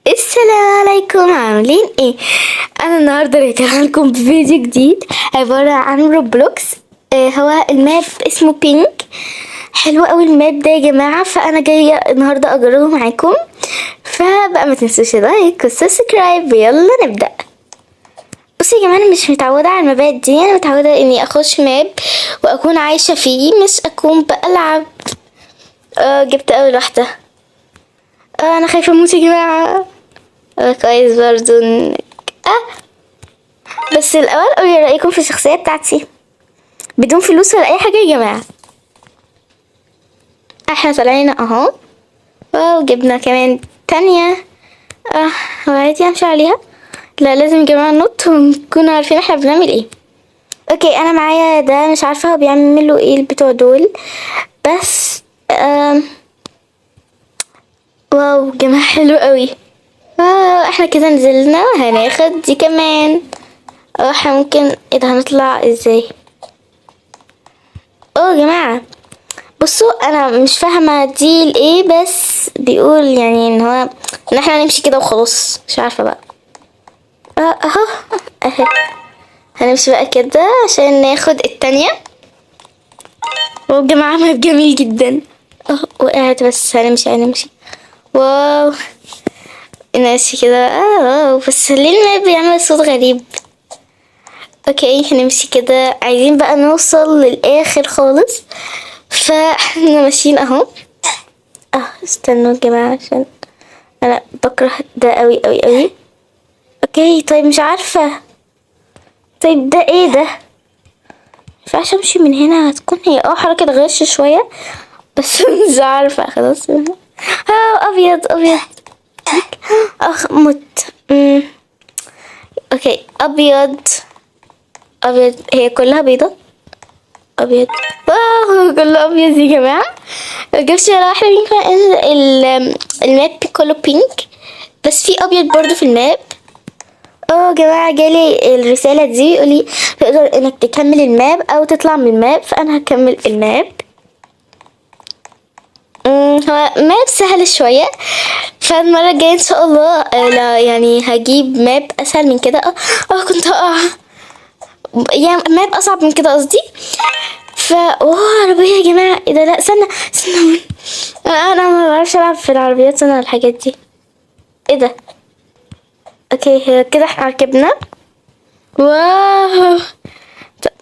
السلام عليكم، عاملين ايه؟ انا النهارده رجعت لكم بفيديو جديد عباره عن روبلوكس. هو الماب اسمه بينك. حلو قوي الماب ده يا جماعه، فانا جايه النهارده اجربه معاكم. فبقى ما تنسوش لايك والسبسكرايب، يلا نبدا. بصي يا جماعه، انا مش متعوده على المبات دي. انا متعوده اني اخش ماب واكون عايشه فيه، مش اكون بلعب. جبت اول واحده. انا خايفه اموت يا جماعه. كويس برضو بس الاول قولي رايكم في الشخصيه بتاعتي بدون فلوس ولا اي حاجه يا جماعه. احنا طالعين اهو. واو، جبنا كمان تانية. هو عادي امشي عليها؟ لا، لازم يا جماعه ننط ونكون عارفين احنا بنعمل ايه. اوكي، انا معايا ده، مش عارفه هو بيعملوا ايه البتوع دول، بس واو جماعه حلو قوي. احنا كده نزلنا، هناخد دي كمان. احنا ممكن ايه ده، هنطلع ازاي؟ يا جماعه بصوا، انا مش فاهمه دي الايه، بس بيقول يعني ان احنا نمشي كده وخلاص، مش عارفه بقى. اهو اهي. هنمشي بقى كده عشان ناخد التانية. يا جماعه ماب جميل جدا. وقعت، بس هنمشي. واو، ماشي كده. واو، بس ليه الماب بيعمل صوت غريب؟ اوكي، هنمشي كده، عايزين بقى نوصل للاخر خالص. فاحنا ماشيين اهو. استنوا يا جماعه، عشان انا بكره ده قوي قوي قوي. اوكي طيب، مش عارفه. طيب ده ايه ده؟ مينفعش امشي من هنا، هتكون هي حركه غش شويه، بس مش عارفه. خلاص. ابيض ابيض. مت. اوكي، ابيض ابيض، هي كلها بيضة. ابيض. كله ابيض يا جماعه. مجبش ولا واحده بينك. الماب كله بينك، بس في ابيض برضو في الماب. يا جماعه، جالي الرساله دي يقولي تقدر انك تكمل الماب او تطلع من الماب، فانا هكمل الماب. هو ماب سهل شويه، فالمره الجايه ان شاء الله لا يعني هجيب ماب اسهل من كده. كنت يعني ماب اصعب من كده قصدي. عربيه يا جماعه، ايه ده؟ لا، استنى. انا ما بعرفش العب في العربيات انا الحاجات دي. ايه ده؟ اوكي كده احنا ركبنا. واو،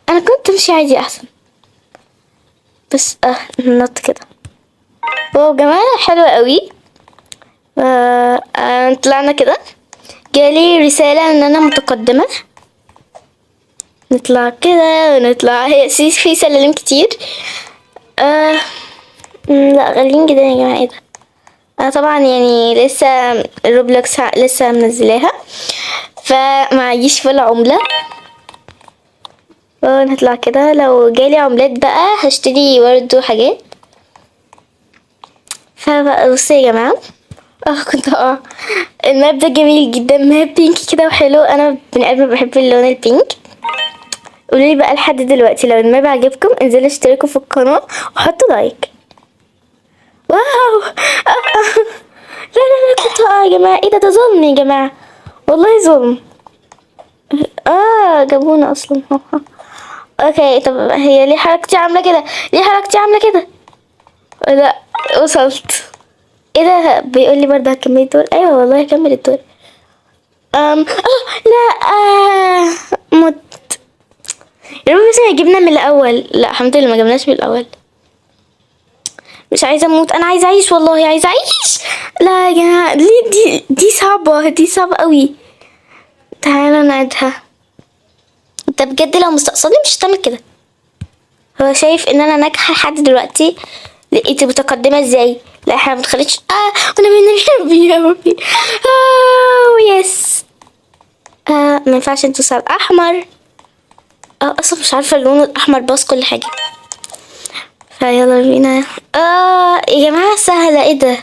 انا كنت امشي عادي احسن، بس نط كده. واو جماعة حلوة قوي. طلعنا كده، جالي رسالة ان انا متقدمة. نطلع كده ونطلع، هي في سلالم كتير. لا، غاليين جدا يا جماعة. ايه ده؟ انا طبعا يعني لسه الروبلوكس لسه منزلاها، فمعيش ولا عملة. نطلع كده، لو جالي عملات بقى هشتري برضو حاجات. فبقى بصوا يا جماعة، كنت الماب ده جميل جدا، ماب بينك كده وحلو. انا بني ادم بحب اللون البينك. قولولي بقى لحد دلوقتي لو الماب عجبكم، انزلوا اشتركوا في القناة وحطوا لايك. واو. لا كنت يا جماعة. ايه ده ظلم يا جماعة، والله ظلم. جابونا اصلا. اوكي طب، هي ليه حركتي عاملة كده؟ لا، وصلت. ايه ده؟ بيقول لي برضه هكمل الدور. ايوه والله هكمل الدور. لا. مت. يا رب بس جبنا من الاول. لا الحمد لله ما جبناش من الاول. مش عايزه اموت، انا عايزه اعيش، والله عايزه اعيش. لا يا جماعه، ليه دي صعبه، دي صعبه قوي. تعالى نعيدها. انت بجد لو مستقصدني مش هتعمل كده. هو شايف ان انا ناجحه لحد دلوقتي. لقيت متقدمه ازاي؟ لا احنا ما بنخليش. انا بنربي يا ربي. يس. ما ينفعش ندوس على الاحمر. اصلا مش عارفه اللون الاحمر باص كل حاجه. فيلا بينا. يا جماعه سهله. ايه ده؟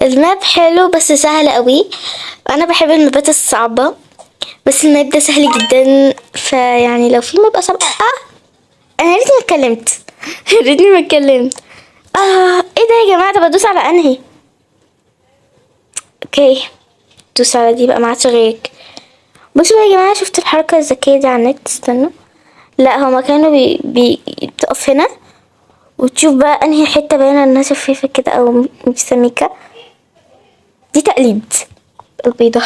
الماب حلو بس سهل قوي. انا بحب المابات الصعبه، بس الماب ده سهل جدا. فيعني لو في ماب اصعب. انا يا ريتني ما اتكلمت. ايه ده يا جماعه؟ طب ادوس على انهي؟ اوكي دوس على دي بقى، ما عادش غيرك. بصوا يا جماعة، شفت الحركة الذكية دي على النت؟ استنوا. لا هما كانوا بتقف هنا وتشوف بقى انهي حتة باينة انها شفافة كده او مش سميكة. دي تقليد البيضة.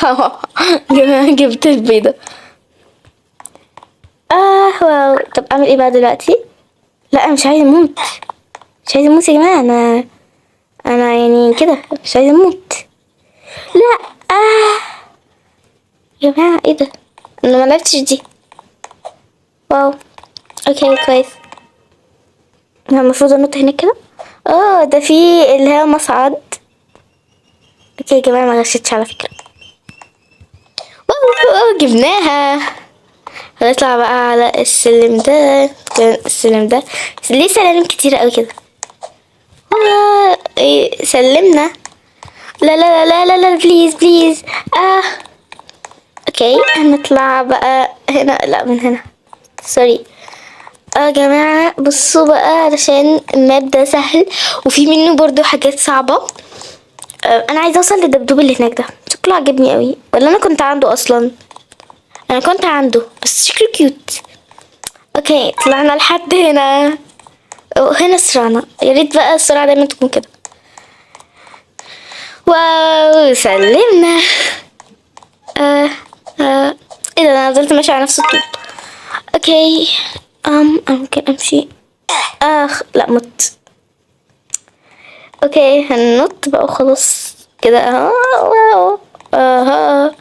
جماعة جبت البيضة. واو. طب اعمل ايه بقى دلوقتي؟ لا انا مش عايزة اموت، مش عايزة اموت يا جماعة. انا يعني كده مش عايزة اموت. لا يا جماعة ايه ده؟ انا ما لعبتش دي. واو اوكي كويس. انا المفروض انط هنا كده. ده في اللي هي مصعد. اوكي يا جماعة ما غشيتش على فكرة. واو جبناها. هنطلع بقى على السلم ده. السلم ده ليه سلالم كتيرة اوي كده؟ إيه سلمنا. لا لا لا لا لا بليز بليز. اوكي هنطلع بقى هنا. لا من هنا سوري. يا جماعة بصوا بقى، علشان الماب ده سهل وفي منه برضو حاجات صعبة. انا عايزة اوصل للدبدوب اللي هناك ده، شكله عجبني قوي. ولا انا كنت عنده اصلا؟ انا كنت عنده بس شكله كيوت. اوكي طلعنا لحد هنا. هنا سرعنا. يا ريت بقى السرعة دايما تكون كده. واو سلمنا. ايه ده، انا فضلت ماشية على نفس الطول. اوكي ممكن امشي. لا مت. اوكي هننط بقى وخلاص كده. واو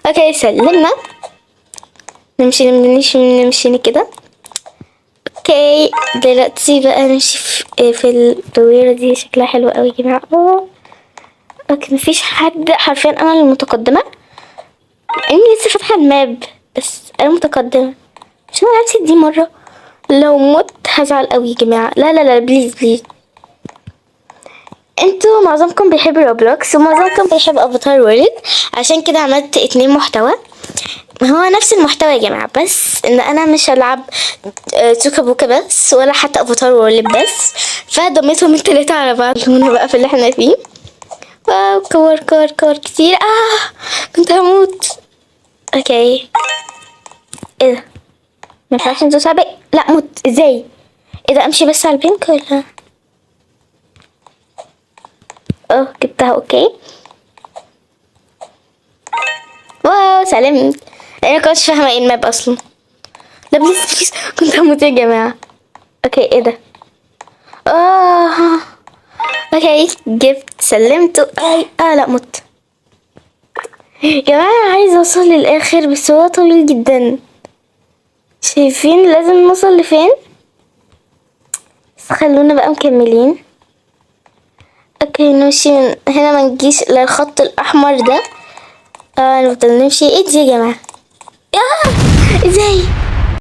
اوكي سلمنا. نمشي نمشي كده. اوكي دلوقتي بقى نمشي في الدويرة دي، شكلها حلو قوي يا جماعة. اوكي مفيش حد، حرفيا انا المتقدمة. اني لسه فاتحة الماب بس انا متقدمة. مش انا لعبت دي مرة؟ لو مت هزعل قوي يا جماعة. لا لا لا بليز بليز. انتوا معظمكم بيحب روبلوكس ومعظمكم بيحب افاتار وورلد، عشان كده عملت 2 محتوى. هو نفس المحتوى يا جماعة، بس ان انا مش هلعب توكا بوكا بس ولا حتى افاتار وورلد بس، فضميتهم التلاتة على بعض هنا بقى في اللي احنا فيه. واو كور كتير. كنت هموت. اوكي ايه ده؟ مينفعش ندوس على البنك. لا موت ازاي؟ ايه ده، امشي بس على البنك ولا؟ جبتها. اوكي واو سلمت. انا كنتش فاهمه ايه الماب اصلا. لا بليز بليز كنت هموت يا جماعه. اوكي ايه ده؟ اوكي جبت سلمته. لا مت يا جماعه. عايزه اوصل للاخر بس هو طويل جدا. شايفين لازم نوصل لفين؟ بس خلونا بقى مكملين. اوكي نمشي من هنا، ما نجيش للخط الاحمر ده. نفضل نمشي. ايه دي يا جماعه؟ ازاي؟